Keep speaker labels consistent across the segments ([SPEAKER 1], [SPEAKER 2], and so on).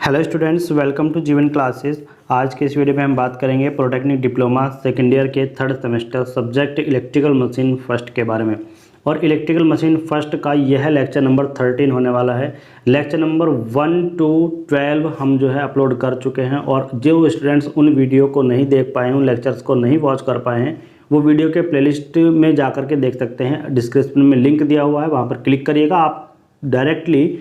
[SPEAKER 1] Hello students, welcome to जीवन classes. आज के इस वीडियो में हम बात करेंगे पॉलिटेक्निक डिप्लोमा सेकेंड ईयर के third semester subject electrical machine first के बारे में। और इलेक्ट्रिकल मशीन फर्स्ट का यह लेक्चर नंबर 13 होने वाला है। लेक्चर नंबर 1 to 12 हम जो है अपलोड कर चुके हैं, और जो स्टूडेंट्स उन वीडियो को नहीं देख पाए, उन लेक्चर्स को नहीं वॉच कर पाए हैं, वो वीडियो के प्लेलिस्ट में जा कर के देख सकते हैं। डिस्क्रिप्शन में लिंक दिया हुआ है, वहाँ पर क्लिक करिएगा, आप डायरेक्टली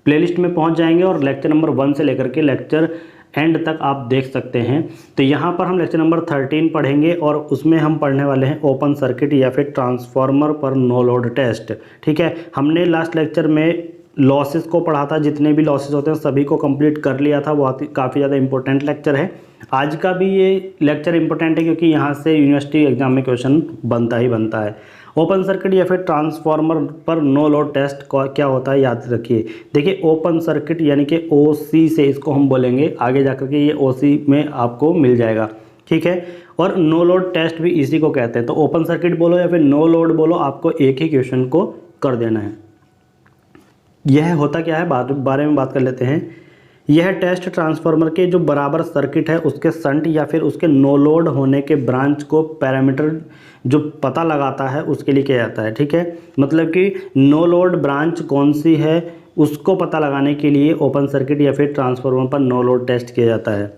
[SPEAKER 1] प्लेलिस्ट में पहुंच जाएंगे और लेक्चर नंबर 1 से लेकर के लेक्चर एंड तक आप देख सकते हैं। तो यहाँ पर हम लेक्चर नंबर 13 पढ़ेंगे और उसमें हम पढ़ने वाले हैं ओपन सर्किट या फिर ट्रांसफार्मर पर नो लोड टेस्ट। ठीक है, हमने लास्ट लेक्चर में लॉसेस को पढ़ा था, जितने भी लॉसेस होते हैं सभी को कंप्लीट कर लिया था। बहुत ही काफ़ी ज़्यादा इंपॉर्टेंट लेक्चर है। आज का भी ये लेक्चर इंपॉर्टेंट है क्योंकि यहाँ से यूनिवर्सिटी एग्जाम में क्वेश्चन बनता ही बनता है। ओपन सर्किट या फिर ट्रांसफार्मर पर नो लोड टेस्ट क्या होता है, याद रखिए। देखिए, ओपन सर्किट यानी कि ओसी से इसको हम बोलेंगे, आगे जाकर के ये ओसी में आपको मिल जाएगा। ठीक है, और नो लोड टेस्ट भी इसी को कहते हैं। तो ओपन सर्किट बोलो या फिर नो लोड बोलो, आपको एक ही क्वेश्चन को कर देना है। यह होता क्या है, बारे में बात कर लेते हैं। यह टेस्ट ट्रांसफार्मर के जो बराबर सर्किट है उसके शंट या फिर उसके नो लोड होने के ब्रांच को पैरामीटर जो पता लगाता है उसके लिए किया जाता है। ठीक है, मतलब कि नो लोड ब्रांच कौन सी है उसको पता लगाने के लिए ओपन सर्किट या फिर ट्रांसफार्मर पर नो लोड टेस्ट किया जाता है।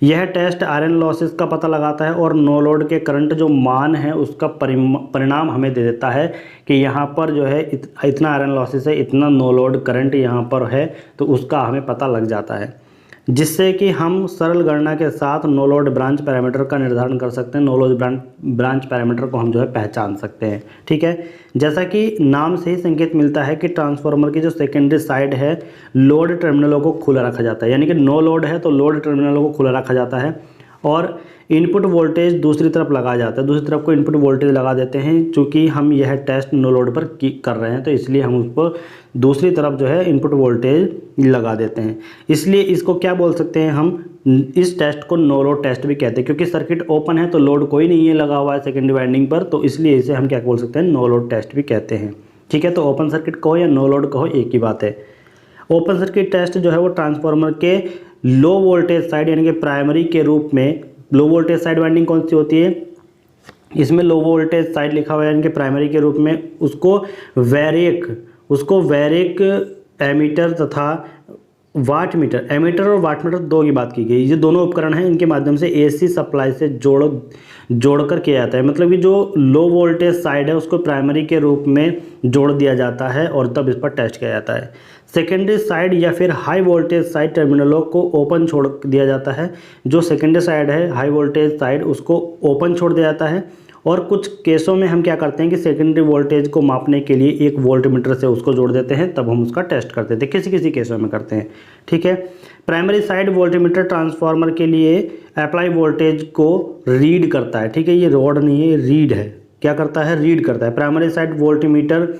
[SPEAKER 1] यह टेस्ट आयरन लॉसेस का पता लगाता है और नो लोड के करंट जो मान है उसका परिणाम हमें दे देता है कि यहाँ पर जो है इतना आयरन लॉसेस है, इतना नो लोड करंट यहाँ पर है, तो उसका हमें पता लग जाता है, जिससे कि हम सरल गणना के साथ नो लोड ब्रांच पैरामीटर का निर्धारण कर सकते हैं। नो लोड ब्रांच पैरामीटर को हम जो है पहचान सकते हैं। ठीक है, जैसा कि नाम से ही संकेत मिलता है कि ट्रांसफार्मर की जो सेकेंडरी साइड है लोड टर्मिनलों को खुला रखा जाता है, यानी कि नो लोड है तो लोड टर्मिनलों को खुला रखा जाता है और इनपुट वोल्टेज दूसरी तरफ लगाया जाता है। दूसरी तरफ को इनपुट वोल्टेज लगा देते हैं। चूँकि हम यह टेस्ट नो लोड पर कर रहे हैं तो इसलिए हम उस पर दूसरी तरफ जो है इनपुट वोल्टेज लगा देते हैं। इसलिए इसको क्या बोल सकते हैं हम, इस टेस्ट को नो लोड टेस्ट भी कहते हैं, क्योंकि सर्किट ओपन है तो लोड कोई नहीं है लगा हुआ है सेकेंडरी वाइंडिंग पर, तो इसलिए इसे हम क्या बोल सकते हैं, नो लोड टेस्ट भी कहते हैं। ठीक है, तो ओपन सर्किट कहो या नो लोड कहो एक ही बात है। ओपन सर्किट टेस्ट जो है वो ट्रांसफार्मर के लो वोल्टेज साइड यानी कि प्राइमरी के रूप में, लो वोल्टेज साइड वाइंडिंग कौन सी होती है, इसमें लो वोल्टेज साइड लिखा हुआ है, यानी कि प्राइमरी के रूप में उसको वैरिक एमीटर तथा वाट मीटर, एमीटर और वाट मीटर दो की बात की गई। ये दोनों उपकरण हैं, इनके माध्यम से एसी सप्लाई से जोड़कर किया जाता है। मतलब कि जो लो वोल्टेज साइड है उसको प्राइमरी के रूप में जोड़ दिया जाता है और तब इस पर टेस्ट किया जाता है। सेकेंडरी साइड या फिर हाई वोल्टेज साइड टर्मिनलों को ओपन छोड़ दिया जाता है। जो सेकेंडरी साइड है हाई वोल्टेज साइड उसको ओपन छोड़ दिया जाता है। और कुछ केसों में हम क्या करते हैं कि सेकेंडरी वोल्टेज को मापने के लिए एक वोल्टमीटर से उसको जोड़ देते हैं, तब हम उसका टेस्ट करते थे, किसी किसी केसों में करते हैं। ठीक है, प्राइमरी साइड वोल्टमीटर ट्रांसफार्मर के लिए अप्लाई वोल्टेज को रीड करता है। ठीक है, ये रॉड नहीं है, रीड है। क्या करता है, रीड करता है। प्राइमरी साइड वोल्टमीटर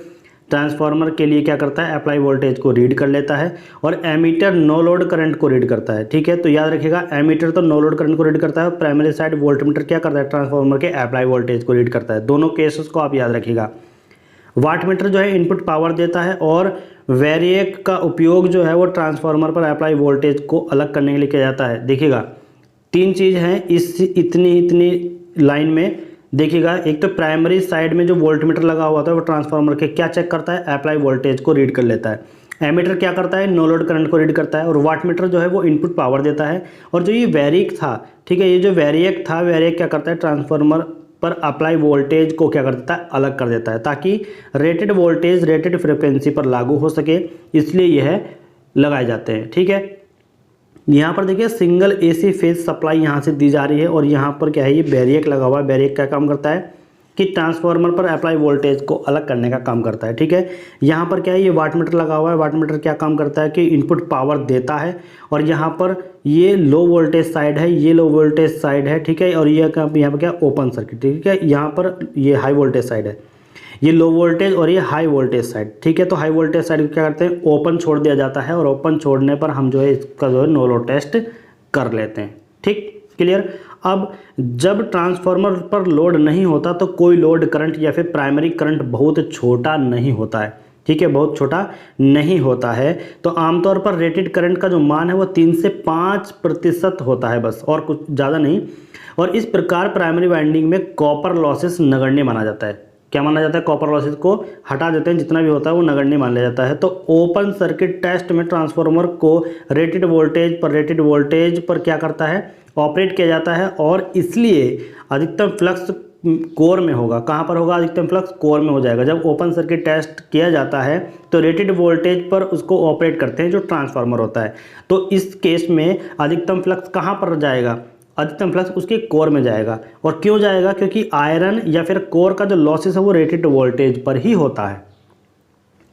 [SPEAKER 1] ट्रांसफार्मर के लिए क्या करता है, अप्लाई वोल्टेज को रीड कर लेता है। और एमीटर नो लोड करंट को रीड करता है। ठीक है, तो याद रखिएगा, एमीटर तो नो लोड करंट को रीड करता है, प्राइमरी साइड वोल्टमीटर क्या करता है, ट्रांसफार्मर के अप्लाई वोल्टेज को रीड करता है। दोनों केसेस को आप याद रखिएगा। वाट मीटर जो है इनपुट पावर देता है और वेरिएक का उपयोग जो है वो ट्रांसफार्मर पर अप्लाई वोल्टेज को अलग करने के लिए किया जाता है। देखिएगा, तीन चीज़ हैं इस इतनी लाइन में। देखिएगा, एक तो प्राइमरी साइड में जो वोल्टमीटर लगा हुआ था वो ट्रांसफार्मर के क्या चेक करता है, अप्लाई वोल्टेज को रीड कर लेता है। एमीटर क्या करता है, नो लोड करंट को रीड करता है। और वाट मीटर जो है वो इनपुट पावर देता है। और जो ये वेरिएक था, ठीक है, ये जो वेरिएक था, वेरिएक क्या करता है, ट्रांसफार्मर पर अप्लाई वोल्टेज को क्या कर देता है, अलग कर देता है, ताकि रेटेड वोल्टेज रेटेड फ्रिक्वेंसी पर लागू हो सके, इसलिए यह लगाए जाते हैं। ठीक है, यहाँ पर देखिए सिंगल एसी फेज सप्लाई यहाँ से दी जा रही है और यहाँ पर क्या है, ये बैरियक लगा हुआ है। बैरियक क्या काम करता है कि ट्रांसफार्मर पर अप्लाई वोल्टेज को अलग करने का काम करता है। ठीक है, यहाँ पर क्या है, ये वाट मीटर लगा हुआ है। वाट मीटर क्या काम करता है कि इनपुट पावर देता है। और यहाँ पर ये लो वोल्टेज साइड है, ये लो वोल्टेज साइड है। ठीक है, और ये यहाँ पर क्या, ओपन सर्किट। ठीक है, यहाँ पर ये हाई वोल्टेज साइड है, ये लो वोल्टेज और ये हाई वोल्टेज साइड। ठीक है, तो हाई वोल्टेज साइड को क्या करते हैं, ओपन छोड़ दिया जाता है और ओपन छोड़ने पर हम जो है इसका जो है नो लोड टेस्ट कर लेते हैं। ठीक, क्लियर। अब जब ट्रांसफार्मर पर लोड नहीं होता तो कोई लोड करंट या फिर प्राइमरी करंट बहुत छोटा नहीं होता है। ठीक है, बहुत छोटा नहीं होता है। तो आमतौर पर रेटेड करंट का जो मान है वो 3 से 5% होता है बस, और कुछ ज़्यादा नहीं। और इस प्रकार प्राइमरी वाइंडिंग में कॉपर लॉसेस नगण्य माना जाता है। क्या माना जाता है? कॉपर लॉसेस को हटा देते हैं, जितना भी होता है वो नगण्य मान लिया जाता है। तो ओपन सर्किट टेस्ट में ट्रांसफार्मर को रेटेड वोल्टेज पर क्या करता है? ऑपरेट किया जाता है, और इसलिए अधिकतम फ्लक्स कोर में होगा। कहाँ पर होगा? अधिकतम फ्लक्स कोर में हो जाएगा। जब ओपन सर्किट टेस्ट किया जाता है तो रेटेड वोल्टेज पर उसको ऑपरेट करते हैं जो ट्रांसफार्मर होता है। तो इस केस में अधिकतम फ्लक्स कहाँ पर जाएगा? अधिकतम फ्लक्स उसके कोर में जाएगा। और क्यों जाएगा? क्योंकि आयरन या फिर कोर का जो लॉसेस है वो रेटेड वोल्टेज पर ही होता है।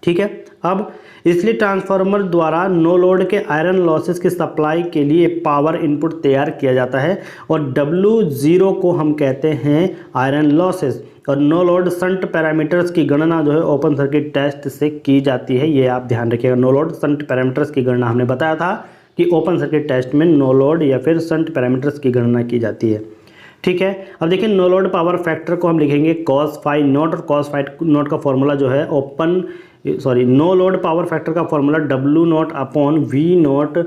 [SPEAKER 1] ठीक है, अब इसलिए ट्रांसफार्मर द्वारा नो लोड के आयरन लॉसेस की सप्लाई के लिए पावर इनपुट तैयार किया जाता है, और W0 को हम कहते हैं आयरन लॉसेस। और नो लोड शंट पैरामीटर्स की गणना जो है ओपन सर्किट टेस्ट से की जाती है, ये आप ध्यान रखिएगा। नो लोड शंट पैरामीटर्स की गणना हमने बताया था कि ओपन सर्किट टेस्ट में नो लोड या फिर शंट पैरामीटर्स की गणना की जाती है। ठीक है, अब देखिए नो लोड पावर फैक्टर को हम लिखेंगे cos phi नॉट, और cos phi नॉट का फॉर्मूला जो है नो लोड पावर फैक्टर का फॉर्मूला W0 अपॉन V0,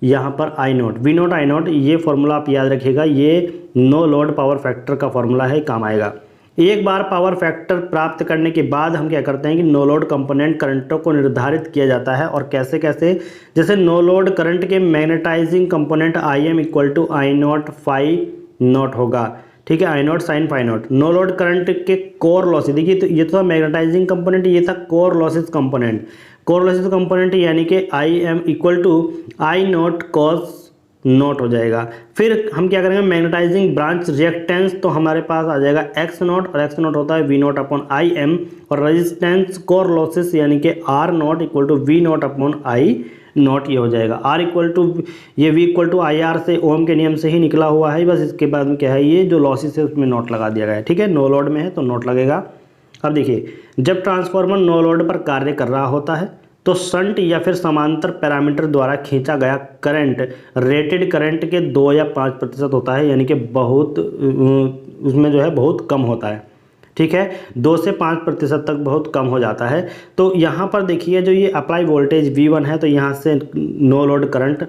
[SPEAKER 1] यहाँ पर I0, V0 I0, ये फॉर्मूला आप याद रखिएगा। ये नो लोड पावर फैक्टर का फॉर्मूला है, काम आएगा। एक बार पावर फैक्टर प्राप्त करने के बाद हम क्या करते हैं कि नो लोड कंपोनेंट करंटों को निर्धारित किया जाता है। और कैसे कैसे? जैसे नो लोड करंट के magnetizing component IM equal to I0 phi not होगा। ठीक है, I0 sine phi not. No load current के कोर लॉसेस, देखिए तो ये तो था मैग्नेटाइजिंग कंपोनेंट, ये था core losses component. Core losses component यानी कि IM equal to I0 cos not हो जाएगा। फिर हम क्या करेंगे? मैग्नेटाइजिंग ब्रांच रिएक्टेंस, तो हमारे पास आ जाएगा X0, और X0 होता है V0 अपॉन IM। और रेजिस्टेंस कोर लॉसेस यानी कि R0 equal to V0 upon I0, ये हो जाएगा। R इक्वल टू ये V इक्वल टू IR से ओम के नियम से ही निकला हुआ है, बस इसके बाद में क्या है, ये जो लॉसेस है उसमें नोट लगा दिया गया है। ठीक है, नो लोड में है तो नोट लगेगा। अब देखिए, जब ट्रांसफार्मर नो लोड पर कार्य कर रहा होता है तो शंट या फिर समांतर पैरामीटर द्वारा खींचा गया करंट रेटेड करंट के 2 या 5% होता है, यानी कि बहुत उसमें जो है बहुत कम होता है। ठीक है, 2 से 5% तक बहुत कम हो जाता है। तो यहाँ पर देखिए जो ये अप्लाई वोल्टेज V1 है, तो यहाँ से नो लोड करंट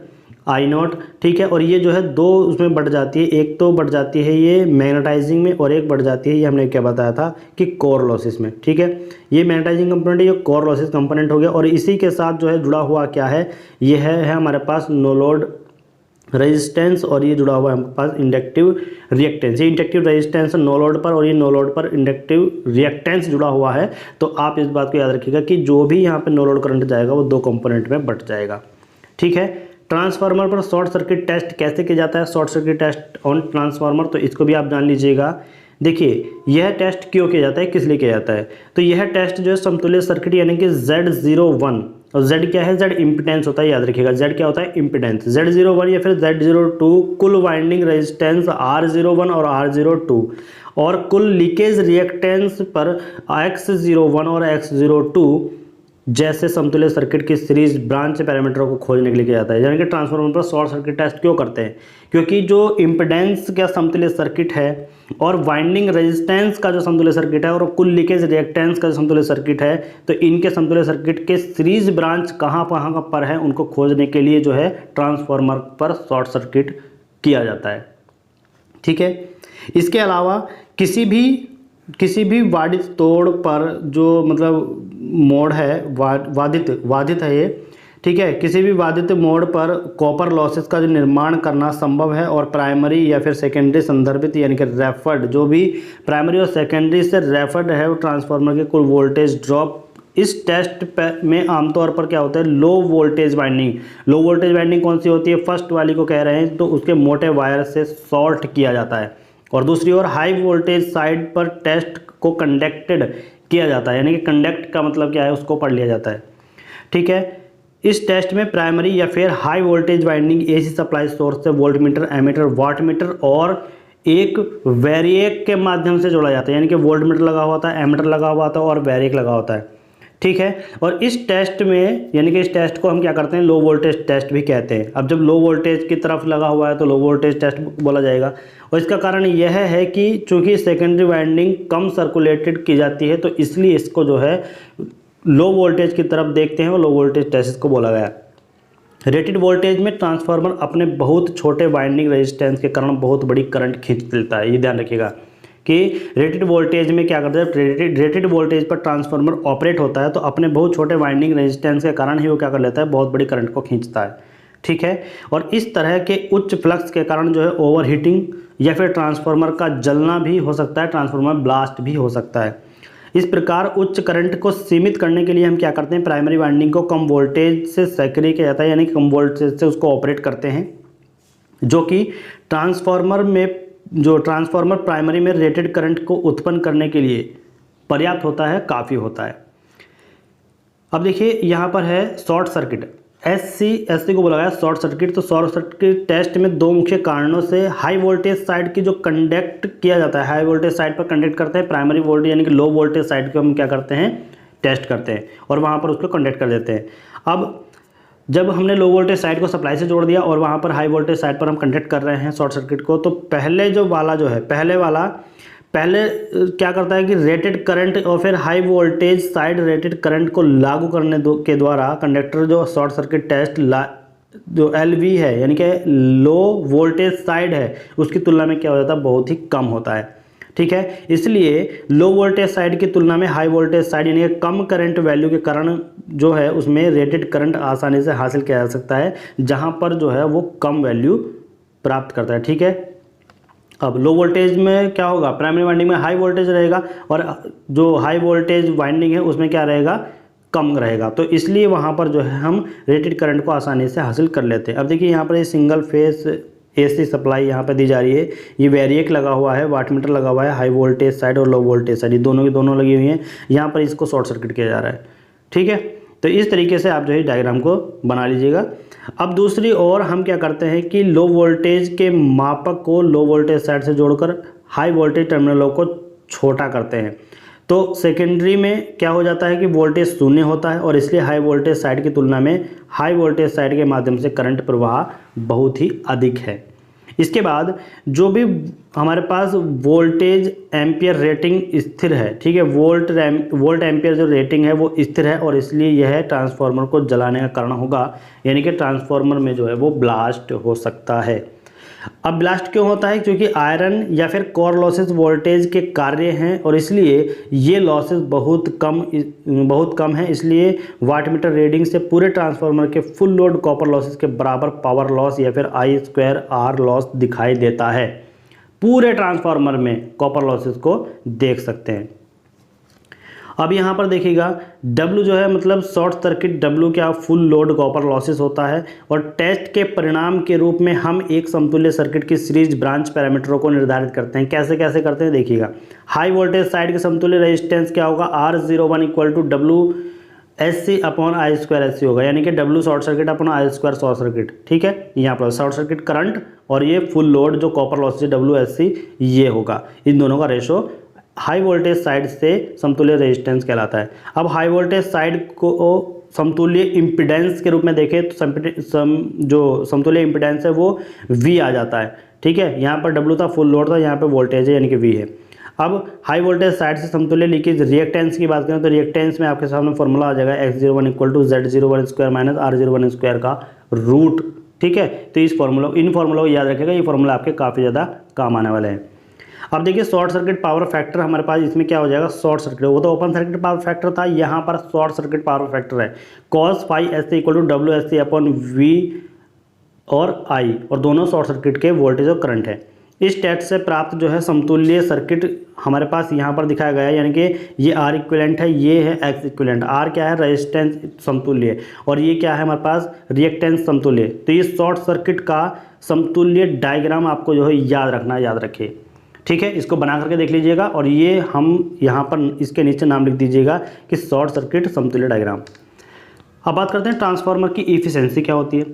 [SPEAKER 1] I0, ठीक है, और ये जो है 2 उसमें बढ़ जाती है। एक तो बढ़ जाती है ये मैग्नेटाइजिंग में, और एक बढ़ जाती है ये हमने क्या बताया था कि कोर लॉसेस में। ठीक है, ये मैग्नेटाइजिंग कंपोनेंट, ये कोर लॉसेस कंपोनेंट हो गया। और इसी के साथ जो है जुड़ा हुआ क्या है, ये है हमारे पास नो लोड रेजिस्टेंस, और ये जुड़ा हुआ है हमारे पास इंडक्टिव रिएक्टेंस। ये इंडक्टिव रेजिस्टेंस नो लोड पर और ये नो लोड पर इंडक्टिव रिएक्टेंस जुड़ा हुआ है। तो आप इस बात को याद रखिएगा कि जो भी यहाँ पे नो लोड करंट जाएगा वो 2 कंपोनेंट में बट जाएगा। ठीक है, ट्रांसफार्मर पर शॉर्ट सर्किट टेस्ट कैसे किया जाता है? Short circuit test on transformer, तो इसको भी आप जान लीजिएगा। देखिए, यह टेस्ट क्यों किया जाता है, किस लिए किया जाता है? तो यह टेस्ट जो है समतुल्य सर्किट यानी कि Z01, और Z क्या है? Z इम्पिडेंस होता है, याद रखिएगा। Z क्या होता है? इम्पिडेंस। Z01 या फिर Z02 कुल वाइंडिंग रेजिस्टेंस R01 और R02, और कुल लीकेज रिएक्टेंस पर X01 और X02 जैसे समतुल्य सर्किट की सीरीज ब्रांच पैरामीटरों को खोजने के लिए किया जाता है। यानी कि ट्रांसफार्मर पर शॉर्ट सर्किट टेस्ट क्यों करते हैं? क्योंकि जो इम्पिडेंस का समतुल्य सर्किट है और वाइंडिंग रेजिस्टेंस का जो समतुल्य सर्किट है और कुल लीकेज रिएक्टेंस का जो समतुल्य सर्किट है, तो इनके समतुल्य सर्किट के सीरीज ब्रांच कहाँ पर है उनको खोजने के लिए जो है ट्रांसफार्मर पर शॉर्ट सर्किट किया जाता है। ठीक है, इसके अलावा किसी भी वादित तोड़ पर जो मतलब मोड़ है वादित है ये, ठीक है, किसी भी वादित मोड़ पर कॉपर लॉसेस का जो निर्माण करना संभव है, और प्राइमरी या फिर सेकेंडरी संदर्भित यानी कि रेफर्ड, जो भी प्राइमरी और सेकेंडरी से रेफर्ड है वो ट्रांसफार्मर के कुल वोल्टेज ड्रॉप। इस टेस्ट में आमतौर पर क्या होता है? लो वोल्टेज वाइंडिंग कौन सी होती है? फर्स्ट वाली को कह रहे हैं, तो उसके मोटे वायर से शॉर्ट किया जाता है। और दूसरी ओर हाई वोल्टेज साइड पर टेस्ट को कंडक्टेड किया जाता है, यानी कि कंडक्ट का मतलब क्या है उसको पढ़ लिया जाता है। ठीक है, इस टेस्ट में प्राइमरी या फिर high voltage winding AC supply source से वोल्टमीटर, एमीटर, वाटमीटर और एक वैरिएक के माध्यम से जोड़ा जाता है। यानी कि वोल्टमीटर लगा हुआ था, एमीटर लगा हुआ था और वैरिएक लगा होता है। ठीक है, और इस टेस्ट में यानी कि इस टेस्ट को हम क्या करते हैं? लो वोल्टेज टेस्ट भी कहते हैं। अब जब लो वोल्टेज की तरफ लगा हुआ है तो लो वोल्टेज टेस्ट बोला जाएगा। और इसका कारण यह है कि चूंकि सेकेंडरी वाइंडिंग कम सर्कुलेटेड की जाती है, तो इसलिए इसको जो है लो वोल्टेज की तरफ देखते हैं और लो वोल्टेज टेस्ट को बोला गया है। रेटेड वोल्टेज में ट्रांसफार्मर अपने बहुत छोटे वाइंडिंग रेजिस्टेंस के कारण बहुत बड़ी करंट खींच लेता है। ये ध्यान रखिएगा कि रेटेड वोल्टेज में क्या करता है, रेटेड वोल्टेज पर ट्रांसफार्मर ऑपरेट होता है तो अपने बहुत छोटे वाइंडिंग रेजिस्टेंस के कारण ही वो क्या कर लेता है, बहुत बड़ी करंट को खींचता है। ठीक है, और इस तरह के उच्च फ्लक्स के कारण जो है ओवर हीटिंग या फिर ट्रांसफार्मर का जलना भी हो सकता है, ट्रांसफार्मर ब्लास्ट भी हो सकता है। इस प्रकार उच्च करंट को सीमित करने के लिए हम क्या करते हैं, प्राइमरी वाइंडिंग को कम वोल्टेज से सक्रिय किया जाता है, यानी कम वोल्टेज से उसको ऑपरेट करते हैं, जो कि ट्रांसफार्मर प्राइमरी में रेटेड करंट को उत्पन्न करने के लिए पर्याप्त होता है, काफ़ी होता है। अब देखिए यहाँ पर है शॉर्ट सर्किट, एससी को बोला गया शॉर्ट सर्किट। तो शॉर्ट सर्किट टेस्ट में दो मुख्य कारणों से हाई वोल्टेज साइड की जो कंडक्ट किया जाता है, हाई वोल्टेज साइड पर कंडक्ट करते हैं, प्राइमरी वोल्टेज यानी कि लो वोल्टेज साइड को हम क्या करते हैं, टेस्ट करते हैं और वहाँ पर उसको कंडक्ट कर देते हैं। अब जब हमने लो वोल्टेज साइड को सप्लाई से जोड़ दिया और वहाँ पर हाई वोल्टेज साइड पर हम कंडक्ट कर रहे हैं शॉर्ट सर्किट को, तो पहले क्या करता है कि रेटेड करंट और फिर high voltage side rated current को लागू करने के द्वारा कंडक्टर जो शॉर्ट सर्किट टेस्ट जो LV है यानी कि लो वोल्टेज साइड है उसकी तुलना में क्या हो जाता है, बहुत ही कम होता है। ठीक है, इसलिए लो वोल्टेज साइड की तुलना में हाई वोल्टेज साइड यानी कि कम करंट वैल्यू के कारण जो है उसमें रेटेड करंट आसानी से हासिल किया जा सकता है, जहाँ पर जो है वो कम वैल्यू प्राप्त करता है। ठीक है, अब लो वोल्टेज में क्या होगा, प्राइमरी वाइंडिंग में हाई वोल्टेज रहेगा और जो हाई वोल्टेज वाइंडिंग है उसमें क्या रहेगा, कम रहेगा, तो इसलिए वहाँ पर जो है हम रेटेड करंट को आसानी से हासिल कर लेते हैं। अब देखिए यहाँ पर ये सिंगल फेस AC सप्लाई यहाँ पर दी जा रही है, ये वेरिएक लगा हुआ है, वाटमीटर लगा हुआ है, हाई वोल्टेज साइड और लो वोल्टेज साइड ये दोनों की दोनों लगी हुई हैं, यहाँ पर इसको शॉर्ट सर्किट किया जा रहा है। ठीक है, तो इस तरीके से आप जो है डायग्राम को बना लीजिएगा। अब दूसरी ओर हम क्या करते हैं कि लो वोल्टेज के मापक को लो वोल्टेज साइड से जोड़कर हाई वोल्टेज टर्मिनलों को छोटा करते हैं। तो सेकेंडरी में क्या हो जाता है कि वोल्टेज शून्य होता है और इसलिए हाई वोल्टेज साइड की तुलना में हाई वोल्टेज साइड के माध्यम से करंट प्रवाह बहुत ही अधिक है। इसके बाद जो भी हमारे पास वोल्टेज एम्पियर रेटिंग स्थिर है, ठीक है, वोल्ट एम्पियर जो रेटिंग है वो स्थिर है और इसलिए यह ट्रांसफार्मर को जलाने का कारण होगा, यानी कि ट्रांसफार्मर में जो है वो ब्लास्ट हो सकता है। अब ब्लास्ट क्यों होता है, क्योंकि आयरन या फिर कोर लॉसेस वोल्टेज के कार्य हैं और इसलिए ये लॉसेस बहुत कम है, इसलिए वाटमीटर रीडिंग से पूरे ट्रांसफार्मर के फुल लोड कॉपर लॉसेस के बराबर पावर लॉस या फिर I2R लॉस दिखाई देता है। पूरे ट्रांसफार्मर में कॉपर लॉसेस को देख सकते हैं। अब यहाँ पर देखिएगा W जो है मतलब शॉर्ट सर्किट W क्या फुल लोड कॉपर लॉसेस होता है और टेस्ट के परिणाम के रूप में हम एक समतुल्य सर्किट की सीरीज ब्रांच पैरामीटरों को निर्धारित करते हैं। कैसे कैसे करते हैं देखिएगा। हाई वोल्टेज साइड के समतुल्य रेजिस्टेंस क्या होगा, R01 equal to WSC upon I2SC होगा, यानी कि W short circuit upon I2 short circuit. ठीक है, यहाँ पर शॉर्ट सर्किट करंट और ये फुल लोड जो कॉपर लॉसेस WSC ये होगा, इन दोनों का रेशो हाई वोल्टेज साइड से समतुल्य रेजिस्टेंस कहलाता है। अब हाई वोल्टेज साइड को समतुल्य इम्पीडेंस के रूप में देखें तो जो समतुल्य इम्पीडेंस है वो V आ जाता है। ठीक है, यहाँ पर W था, फुल लोड था, यहाँ पर वोल्टेज है यानी कि V है। अब हाई वोल्टेज साइड से समतुल्य लीकेज रिएक्टेंस की बात करें तो रिएक्टेंस में आपके सामने फॉर्मूला आ जाएगा X01 equal to Z01 square minus R01 square का रूट। ठीक है, तो इन फार्मूला को याद रखेगा, ये फार्मूला आपके काफ़ी ज़्यादा काम आने वाले हैं। अब देखिए शॉर्ट सर्किट पावर फैक्टर हमारे पास इसमें क्या हो जाएगा, शॉर्ट सर्किट, वो तो ओपन सर्किट पावर फैक्टर था, यहाँ पर शॉर्ट सर्किट पावर फैक्टर है cos phi SC equal to WSC upon V और I, और दोनों शॉर्ट सर्किट के वोल्टेज और करंट है। इस टेस्ट से प्राप्त जो है समतुल्य सर्किट हमारे पास यहाँ पर दिखाया गया है, यानी कि ये R इक्विवेलेंट है, ये है X इक्विवेलेंट। R क्या है, रेजिस्टेंस समतुल्य, और ये क्या है हमारे पास, रिएक्टेंस समतुल्य। तो ये शॉर्ट सर्किट का समतुल्य डायग्राम आपको जो है याद रखना है, याद रखिए। ठीक है, इसको बना करके देख लीजिएगा और ये हम यहाँ पर इसके नीचे नाम लिख दीजिएगा कि शॉर्ट सर्किट समतुल्य डायग्राम। अब बात करते हैं ट्रांसफार्मर की इफिशिएंसी क्या होती है।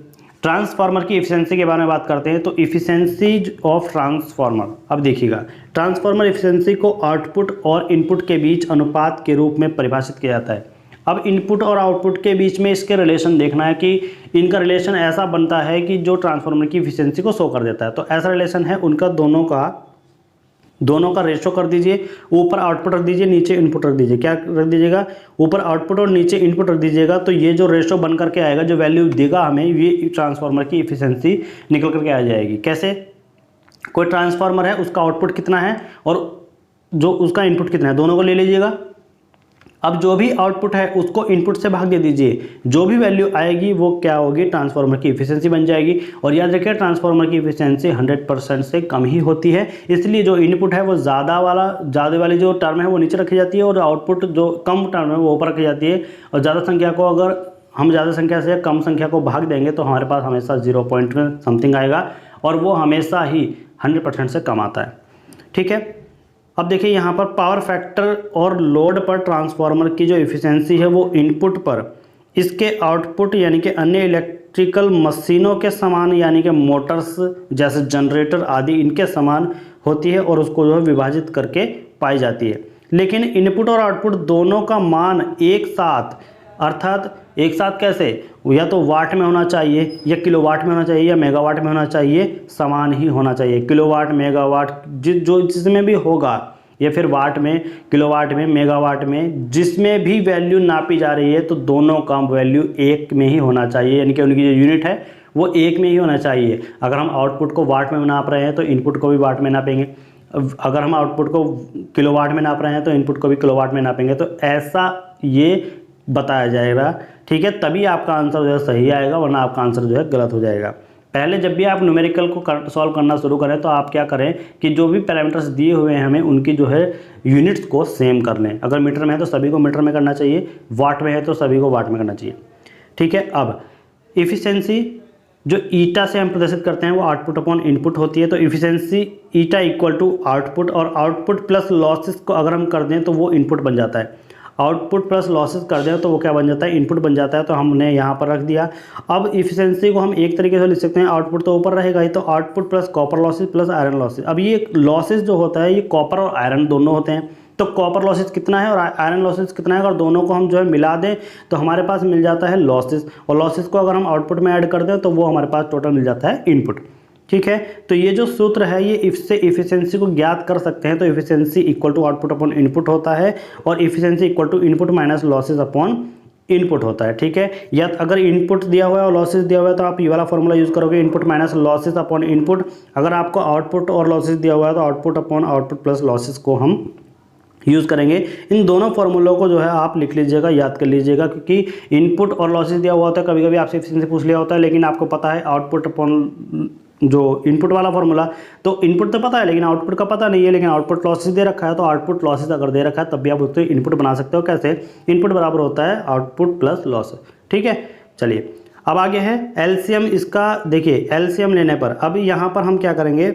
[SPEAKER 1] ट्रांसफार्मर की इफिशिएंसी के बारे में बात करते हैं तो इफिशिएंसी ऑफ ट्रांसफार्मर, अब देखिएगा ट्रांसफार्मर इफिशिएंसी को आउटपुट और इनपुट के बीच अनुपात के रूप में परिभाषित किया जाता है। अब इनपुट और आउटपुट के बीच में इसके रिलेशन देखना है कि इनका रिलेशन ऐसा बनता है कि जो ट्रांसफार्मर की इफिशिएंसी को शो कर देता है। तो ऐसा रिलेशन है उनका दोनों का दोनों का रेशो कर दीजिए, ऊपर आउटपुट रख दीजिए, नीचे इनपुट रख दीजिए। क्या रख दीजिएगा? ऊपर आउटपुट और नीचे इनपुट रख दीजिएगा। तो ये जो रेशो बन करके आएगा, जो वैल्यू देगा हमें, ये ट्रांसफार्मर की इफिशियंसी निकल करके आ जाएगी। कैसे? कोई ट्रांसफार्मर है, उसका आउटपुट कितना है और जो उसका इनपुट कितना है, दोनों को ले लीजिएगा। अब जो भी आउटपुट है उसको इनपुट से भाग दे दीजिए, जो भी वैल्यू आएगी वो क्या होगी? ट्रांसफार्मर की इफिशियंसी बन जाएगी। और याद रखिए, ट्रांसफार्मर की इफिशियंसी 100% से कम ही होती है, इसलिए जो इनपुट है वो ज़्यादा वाली जो टर्म है वो नीचे रखी जाती है, और आउटपुट जो कम टर्म है वो ऊपर रखी जाती है। और ज़्यादा संख्या को, अगर हम ज़्यादा संख्या से कम संख्या को भाग देंगे तो हमारे पास हमेशा 0 पॉइंट समथिंग आएगा, और वो हमेशा ही 100% से कम आता है। ठीक है, अब देखिए यहाँ पर पावर फैक्टर और लोड पर ट्रांसफार्मर की जो इफिशियंसी है वो इनपुट पर इसके आउटपुट यानी कि अन्य इलेक्ट्रिकल मशीनों के समान, यानी कि मोटर्स जैसे जनरेटर आदि इनके समान होती है, और उसको जो है विभाजित करके पाई जाती है। लेकिन इनपुट और आउटपुट दोनों का मान एक साथ, अर्थात एक साथ कैसे? या तो वाट में होना चाहिए, या किलोवाट में होना चाहिए, या मेगावाट में होना चाहिए, समान ही होना चाहिए। किलोवाट, मेगावाट, जिसमें भी होगा, या फिर वाट में, किलोवाट में, मेगावाट में, जिसमें भी वैल्यू नापी जा रही है तो दोनों का वैल्यू एक में ही होना चाहिए, यानी कि उनकी जो यूनिट है वो एक में ही होना चाहिए। अगर हम आउटपुट को वाट में नाप रहे हैं तो इनपुट को भी वाट में नापेंगे, अगर हम आउटपुट को किलोवाट में नाप रहे हैं तो इनपुट को भी किलोवाट में नापेंगे। तो ऐसा ये बताया जाएगा, ठीक है, तभी आपका आंसर जो है सही आएगा, वरना आपका आंसर जो है गलत हो जाएगा। पहले जब भी आप न्यूमेरिकल को सॉल्व करना शुरू करें तो आप क्या करें कि जो भी पैरामीटर्स दिए हुए हैं हमें, उनकी जो है यूनिट्स को सेम कर लें। अगर मीटर में है तो सभी को मीटर में करना चाहिए, वाट में है तो सभी को वाट में करना चाहिए। ठीक है, अब इफिशियंसी जो ईटा से हम प्रदर्शित करते हैं वो आउटपुट अपॉन इनपुट होती है। तो efficiency eta equal to output, और आउटपुट प्लस लॉसेस को अगर हम कर दें तो वो इनपुट बन जाता है। आउटपुट प्लस लॉसेस कर दें तो वो क्या बन जाता है? इनपुट बन जाता है। तो हमने यहाँ पर रख दिया। अब इफिशियंसी को हम एक तरीके से लिख सकते हैं, आउटपुट तो ऊपर रहेगा ही, तो output plus copper losses plus iron losses. अब ये लॉसेस जो होता है ये कॉपर और आयरन दोनों होते हैं। तो कॉपर लॉसेस कितना है और आयरन लॉसेस कितना है, और दोनों को हम जो है मिला दें तो हमारे पास मिल जाता है लॉसेस, और लॉसेस को अगर हम आउटपुट में ऐड कर दें तो वो हमारे पास टोटल मिल जाता है इनपुट। ठीक है, तो ये जो सूत्र है ये इससे इफिशियंसी को ज्ञात कर सकते हैं। तो efficiency equal to output upon input होता है, और efficiency equal to input minus losses upon input होता है। ठीक है, या अगर इनपुट दिया हुआ है और लॉसेस दिया हुआ है तो आप ये वाला फॉर्मूला यूज़ करोगे, input minus losses upon input. अगर आपको आउटपुट और लॉसेस दिया हुआ है तो output upon output plus losses को हम यूज़ करेंगे। इन दोनों फॉर्मूलों को जो है आप लिख लीजिएगा, याद कर लीजिएगा, क्योंकि इनपुट और लॉसेस दिया हुआ होता है, कभी कभी आपसे इफिशियंसी पूछ लिया होता है, लेकिन आपको पता है आउटपुट अपॉन जो इनपुट वाला फॉर्मूला, तो इनपुट तो पता है लेकिन आउटपुट का पता नहीं है। लेकिन आउटपुट लॉसेस दे रखा है, तो आउटपुट लॉसेस अगर दे रखा है तब भी आप उसको इनपुट बना सकते हो। कैसे? इनपुट बराबर होता है आउटपुट प्लस लॉसेस। ठीक है, चलिए अब आगे है एलसीएम। इसका देखिए, एलसीएम लेने पर अब यहाँ पर हम क्या करेंगे,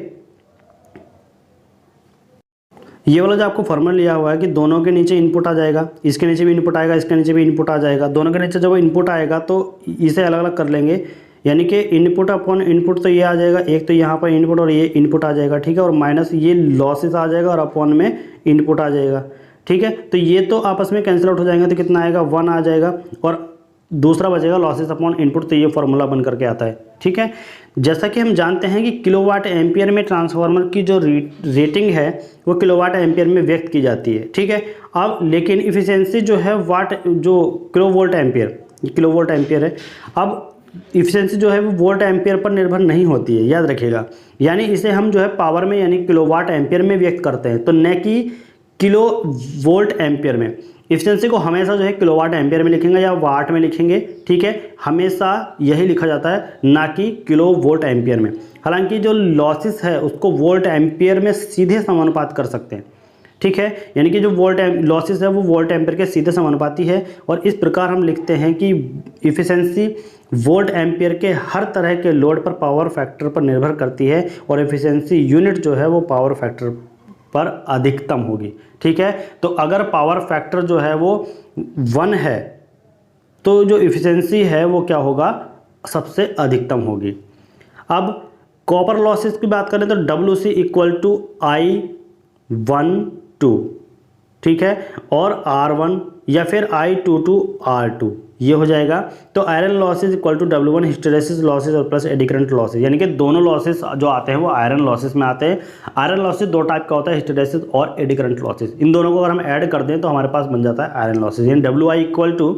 [SPEAKER 1] ये वाला जो आपको फॉर्मूला लिया हुआ है कि दोनों के नीचे इनपुट आ जाएगा, इसके नीचे भी इनपुट आएगा, इसके नीचे भी इनपुट आ जाएगा। दोनों के नीचे जब इनपुट आएगा तो इसे अलग अलग कर लेंगे, यानी कि इनपुट अपॉन इनपुट तो ये आ जाएगा, एक तो यहाँ पर इनपुट और ये इनपुट आ जाएगा। ठीक है, और माइनस ये लॉसेस आ जाएगा और अपॉन में इनपुट आ जाएगा। ठीक है, तो ये तो आपस में कैंसिल आउट हो जाएंगे, तो कितना आएगा? 1 आ जाएगा, और दूसरा बचेगा लॉसेस अपॉन इनपुट। तो ये फॉर्मूला बन करके आता है। ठीक है, जैसा कि हम जानते हैं कि किलोवाट एम्पियर में ट्रांसफार्मर की जो रेटिंग है वो किलोवाट एम्पियर में व्यक्त की जाती है। ठीक है, अब लेकिन इफिशियंसी जो है वाट, जो किलोवोल्ट एम्पियर है। अब इफिशियंसी जो है वो वोल्ट एम्पियर पर निर्भर नहीं होती है, याद रखिएगा। यानी इसे हम जो है पावर में यानी किलोवाट एम्पियर में व्यक्त करते हैं, तो न कि किलो वोल्ट एम्पियर में। इफिशियंसी को हमेशा जो है किलोवाट एम्पियर में लिखेंगे या वाट में लिखेंगे। ठीक है, हमेशा यही लिखा जाता है, ना कि किलो वोल्ट एम्पियर में। हालांकि जो लॉसेस है उसको वोल्ट एम्पियर में सीधे समानुपात कर सकते हैं। ठीक है, यानी कि जो लॉसेस है वो वोल्ट एम्पियर के सीधे समानुपाती है, और इस प्रकार हम लिखते हैं कि इफिशियंसी वोल्ट एम्पियर के हर तरह के लोड पर पावर फैक्टर पर निर्भर करती है, और इफिशियंसी यूनिट जो है वो पावर फैक्टर पर अधिकतम होगी। ठीक है, तो अगर पावर फैक्टर जो है वो 1 है तो जो इफिशियंसी है वो क्या होगा? सबसे अधिकतम होगी। अब कॉपर लॉसेस की बात करें तो WC इक्वल टू I12, ठीक है, और R1 या फिर I22 R2। ये हो जाएगा। तो iron losses equal to W1 hysteresis losses और प्लस एडी करंट लॉसेज, यानी कि दोनों लॉसेज जो आते हैं वो आयरन लॉसेज में आते हैं। आयरन लॉसेज दो टाइप का होता है, हिस्टेरेसिस और एडी करंट लॉसेज। इन दोनों को अगर हम ऐड कर दें तो हमारे पास बन जाता है आयरन लॉसेज, यानी WI equal to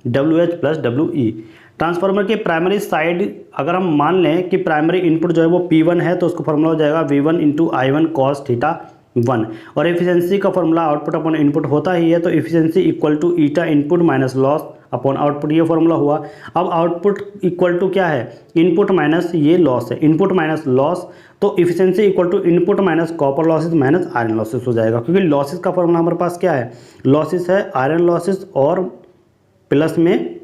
[SPEAKER 1] WH plus WE। Transformer की प्राइमरी साइड अगर हम मान लें कि प्राइमरी इनपुट जो है वो P1 है तो उसका फॉर्मूला हो जाएगा V1 into I1 cos theta 1, और एफिशिएंसी का फॉर्मूला आउटपुट अपॉन इनपुट होता ही है, तो efficiency equal to eta input minus loss upon output, ये फॉर्मूला हुआ। अब आउटपुट इक्वल टू क्या है, इनपुट माइनस ये लॉस है, इनपुट माइनस लॉस, तो efficiency equal to input minus copper losses minus iron losses हो जाएगा, क्योंकि लॉसेस का फॉर्मूला हमारे पास क्या है, लॉसेस है आयरन लॉसेस और प्लस में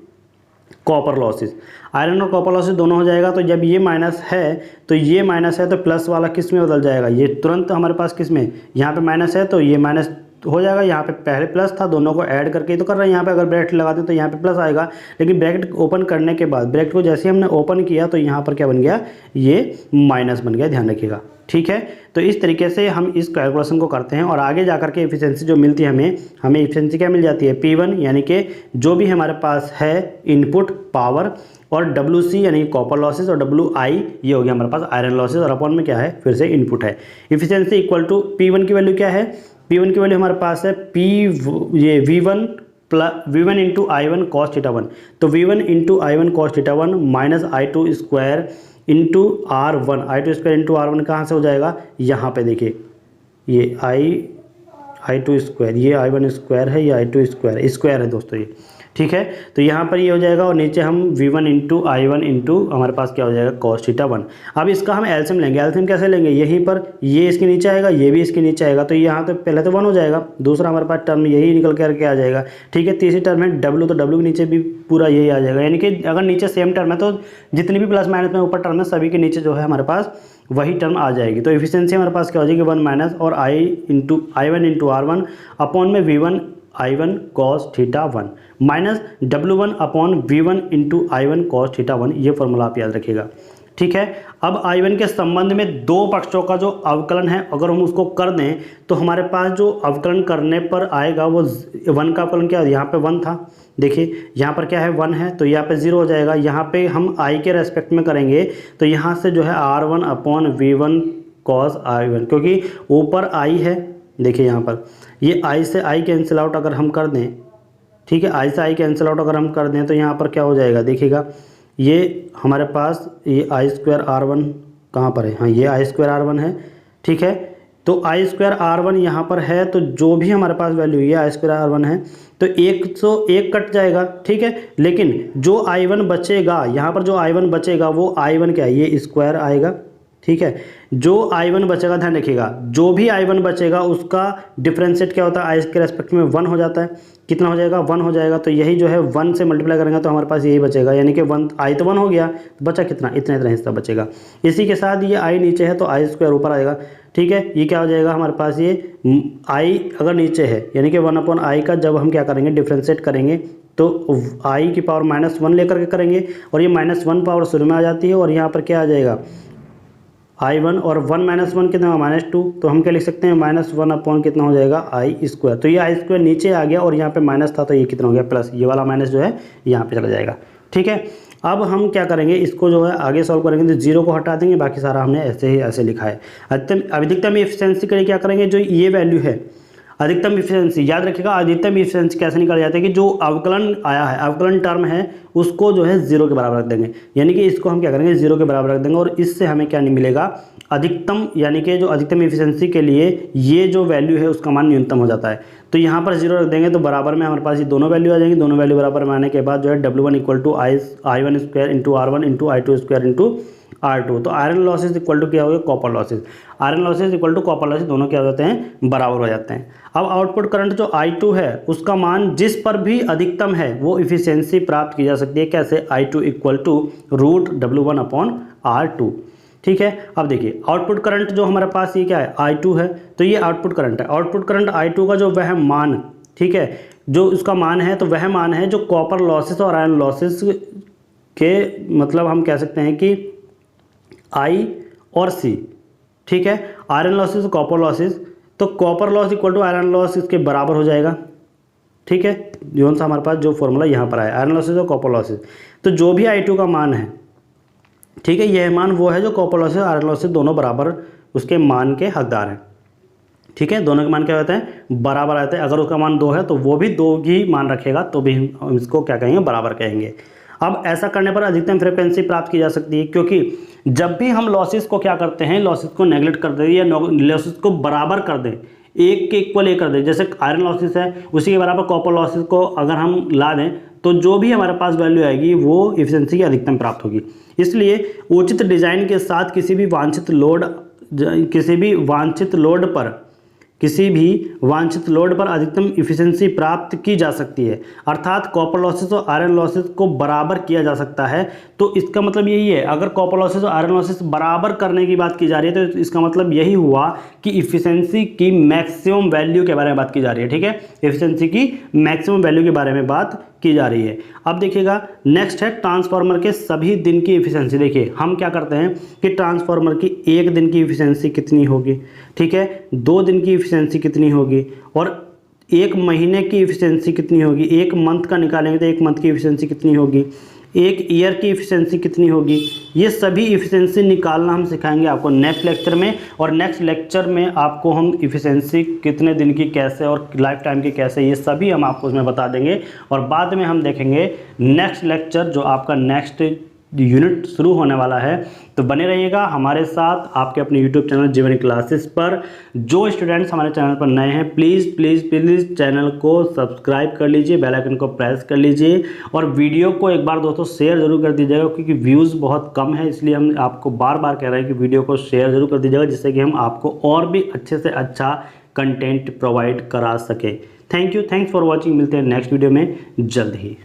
[SPEAKER 1] कॉपर लॉसेस। आयरन और कॉपर लॉसेस दोनों हो जाएगा, तो जब ये माइनस है तो ये माइनस है तो प्लस वाला किस में बदल जाएगा, ये तुरंत हमारे पास किस में, यहाँ पे माइनस है तो ये माइनस हो जाएगा, यहाँ पे पहले प्लस था, दोनों को ऐड करके ही तो कर रहे हैं। यहाँ पे अगर ब्रैकेट लगा दें तो यहाँ पे प्लस आएगा, लेकिन ब्रैकेट ओपन करने के बाद ब्रैकेट को जैसे ही हमने ओपन किया तो यहाँ पर क्या बन गया, ये माइनस बन गया, ध्यान रखिएगा। ठीक है, तो इस तरीके से हम इस कैलकुलेशन को करते हैं और आगे जाकर के एफिशिएंसी जो मिलती है हमें एफिशिएंसी क्या मिल जाती है, P1 यानी कि जो भी हमारे पास है इनपुट पावर, और WC यानी कॉपर लॉसेस, और WI ये हो गया हमारे पास आयरन लॉसेस, और अपॉन में क्या है, फिर से इनपुट है। एफिशिएंसी इक्वल टू P1 की वैल्यू क्या है, P1 की वैल्यू हमारे पास है ये V1 into I1 cos theta 1, तो V1 into I1 cos theta 1 minus I2 square into R1, I2 square into R1 कहाँ से हो जाएगा, यहाँ पे देखिए ये I2 स्क्वायर, ये I1 स्क्वायर है, ये I2 स्क्वायर है दोस्तों ये। ठीक है, तो यहाँ पर ये हो जाएगा, और नीचे हम V1 इंटू I1 इंटू हमारे पास क्या हो जाएगा, कॉस थीटा 1। अब इसका हम एलसीएम लेंगे, एलसीएम कैसे लेंगे, यहीं पर ये इसके नीचे आएगा, ये भी इसके नीचे आएगा, तो यहाँ तो पहले तो 1 हो जाएगा, दूसरा हमारे पास टर्म यही निकल करके आ जाएगा। ठीक है, तीसरी टर्म है W, तो W के नीचे भी पूरा यही आ जाएगा, यानी कि अगर नीचे सेम टर्म है तो जितनी भी प्लस माइनस में ऊपर टर्म है सभी के नीचे जो है हमारे पास वही टर्म आ जाएगी। तो एफिशिएंसी हमारे पास क्या हो जाएगी, 1 माइनस और I1 इंटू R1 अपॉन में V1 I1 cos theta 1 minus W1 upon V1 into I1 cos theta 1, ये फॉर्मूला आप याद रखिएगा। ठीक है, अब I1 के संबंध में दो पक्षों का जो अवकलन है अगर हम उसको कर दें तो हमारे पास जो अवकलन करने पर आएगा वो 1 का अवकलन क्या है, यहाँ पे 1 था, देखिए यहाँ पर क्या है 1 है, तो यहाँ पे 0 हो जाएगा। यहाँ पे हम I के रेस्पेक्ट में करेंगे तो यहाँ से जो है R1 upon V1 cos I1, क्योंकि ऊपर I है, देखिए यहाँ पर ये I से I कैंसिल आउट अगर हम कर दें, ठीक है, I से I कैंसिल आउट अगर हम कर दें तो यहाँ पर क्या हो जाएगा, देखिएगा ये हमारे पास ये I स्क्वायर R1 कहाँ पर है, हाँ ये I स्क्वायर R1 है। ठीक है, तो I स्क्वायर R1 यहाँ पर है, तो जो भी हमारे पास वैल्यू ये I स्क्वायर R1 है तो 101 कट जाएगा। ठीक है, लेकिन जो I1 बचेगा, यहाँ पर जो I1 बचेगा वो I1 क्या है, ये स्क्वायर आएगा। ठीक है, जो I1 बचेगा, ध्यान रखिएगा, जो भी I1 बचेगा उसका डिफरेंशिएट क्या होता है, I के रेस्पेक्ट में 1 हो जाता है। कितना हो जाएगा, 1 हो जाएगा, तो यही जो है 1 से मल्टीप्लाई करेंगे तो हमारे पास यही बचेगा, यानी कि 1 I तो 1 हो गया, तो बचा कितना, इतना हिस्सा बचेगा। इसी के साथ ये I नीचे है तो I स्क्वायर ऊपर आएगा। ठीक है, ये क्या हो जाएगा हमारे पास, ये I अगर नीचे है यानी कि 1/I का जब हम क्या करेंगे, डिफरेंशिएट करेंगे तो I की पावर -1 लेकर के करेंगे, और ये -1 पावर शुरू में आ जाती है, और यहाँ पर क्या आ जाएगा I1 और 1 - 1 कितना -2, तो हम क्या लिख सकते हैं, -1 अपॉन कितना हो जाएगा I स्क्वायर, तो ये I स्क्वायर नीचे आ गया और यहाँ पे माइनस था तो ये कितना हो गया प्लस, ये वाला माइनस जो है यहाँ पे चला जाएगा। ठीक है, अब हम क्या करेंगे, इसको जो है आगे सॉल्व करेंगे तो 0 को हटा देंगे, बाकी सारा हमने ऐसे ही ऐसे लिखा है। अधिकतम एफिशिएंसी के लिए क्या करेंगे, जो ये वैल्यू है अधिकतम एफिशिएंसी, याद रखिएगा अधिकतम एफिशिएंसी कैसे निकाला जाता है कि जो अवकलन आया है, अवकलन टर्म है उसको जो है 0 के बराबर रख देंगे, यानी कि इसको हम क्या करेंगे 0 के बराबर रख देंगे, और इससे हमें क्या नहीं मिलेगा, अधिकतम, यानी कि जो अधिकतम एफिशिएंसी के लिए ये जो वैल्यू है उसका मान न्यूनतम हो जाता है। तो यहाँ पर 0 रख देंगे तो बराबर में हमारे पास ये दोनों वैल्यू आ जाएंगी, दोनों वैल्यू बराबर में आने के बाद जो है W1 equal to I1 square into R1 into I2 square into R2, तो आयरन लॉसेज इक्वल टू क्या हो गया, copper losses, iron losses equal to copper losses, दोनों क्या हो जाते हैं, बराबर हो जाते हैं। अब आउटपुट करंट जो I2 है उसका मान जिस पर भी अधिकतम है वो इफिशियंसी प्राप्त की जा सकती है, कैसे, I2 equal to √W1 upon R2। ठीक है, अब देखिए आउटपुट करंट जो हमारे पास ये क्या है, I2 है, तो ये आउटपुट करंट है, आउटपुट करंट I2 का जो वह मान, ठीक है, जो उसका मान है तो वह मान है जो कॉपर लॉसेस और आयरन लॉसेस के, मतलब हम कह सकते हैं कि I और C। ठीक है, आयरन लॉसेस कॉपर लॉसेस, तो copper loss equal to iron loss इसके बराबर हो जाएगा। ठीक है, कौन सा हमारे पास जो फॉर्मूला यहाँ पर आया, आयरन लॉसेज और कॉपर लॉसेज। तो जो भी I2 का मान है, ठीक है, यह मान वो है जो कॉपर लॉसेज और आयरन लॉसेज दोनों बराबर उसके मान के हकदार हैं। ठीक है, दोनों के मान क्या होते हैं, बराबर आते हैं। अगर उसका मान 2 है तो वो भी 2 ही मान रखेगा, तो भी हम इसको क्या कहेंगे, बराबर कहेंगे। अब ऐसा करने पर अधिकतम फ्रीक्वेंसी प्राप्त की जा सकती है, क्योंकि जब भी हम लॉसेस को क्या करते हैं, लॉसेस को नेगलेक्ट कर दें या लॉसेस को बराबर कर दें, एक के इक्वल कर दें, जैसे आयरन लॉसेस है उसी के बराबर कॉपर लॉसेस को अगर हम ला दें तो जो भी हमारे पास वैल्यू आएगी वो एफिशिएंसी की अधिकतम प्राप्त होगी। इसलिए उचित डिजाइन के साथ किसी भी वांछित लोड पर अधिकतम इफिशिएंसी प्राप्त की जा सकती है, अर्थात कॉपर लॉसेस और आयरन लॉसेस को बराबर किया जा सकता है। तो इसका मतलब यही है, अगर कॉपर लॉसेस और आयरन लॉसेस बराबर करने की बात की जा रही है तो इसका मतलब यही हुआ कि इफिशिएंसी की मैक्सिमम वैल्यू के बारे में बात की जा रही है। ठीक है, इफिशिएंसी की मैक्सिमम वैल्यू के बारे में बात की जा रही है। अब देखिएगा नेक्स्ट है ट्रांसफार्मर के सभी दिन की इफिशिएंसी। देखिए हम क्या करते हैं कि ट्रांसफार्मर की 1 दिन की इफिशिएंसी कितनी होगी, ठीक है, 2 दिन की इफिशिएंसी कितनी होगी और 1 महीने की इफिशिएंसी कितनी होगी, 1 मंथ का निकालेंगे तो 1 मंथ की इफिशिएंसी कितनी होगी, 1 ईयर की इफिशिएंसी कितनी होगी। ये सभी इफिशिएंसी निकालना हम सिखाएंगे आपको नेक्स्ट लेक्चर में, और नेक्स्ट लेक्चर में आपको हम इफिशिएंसी कितने दिन की कैसे और लाइफ टाइम की कैसे, ये सभी हम आपको उसमें बता देंगे। और बाद में हम देखेंगे नेक्स्ट लेक्चर जो आपका नेक्स्ट यूनिट शुरू होने वाला है। तो बने रहिएगा हमारे साथ आपके अपने YouTube चैनल जीवन क्लासेस पर। जो स्टूडेंट्स हमारे चैनल पर नए हैं प्लीज़ प्लीज़ प्लीज़ चैनल को सब्सक्राइब कर लीजिए, बेल आइकन को प्रेस कर लीजिए और वीडियो को एक बार दोस्तों शेयर ज़रूर कर दीजिएगा, क्योंकि व्यूज़ बहुत कम है, इसलिए हम आपको बार बार कह रहे हैं कि वीडियो को शेयर ज़रूर कर दीजिएगा, जिससे कि हम आपको और भी अच्छे से अच्छा कंटेंट प्रोवाइड करा सके। Thank you, thanks for watching. मिलते हैं नेक्स्ट वीडियो में जल्द ही।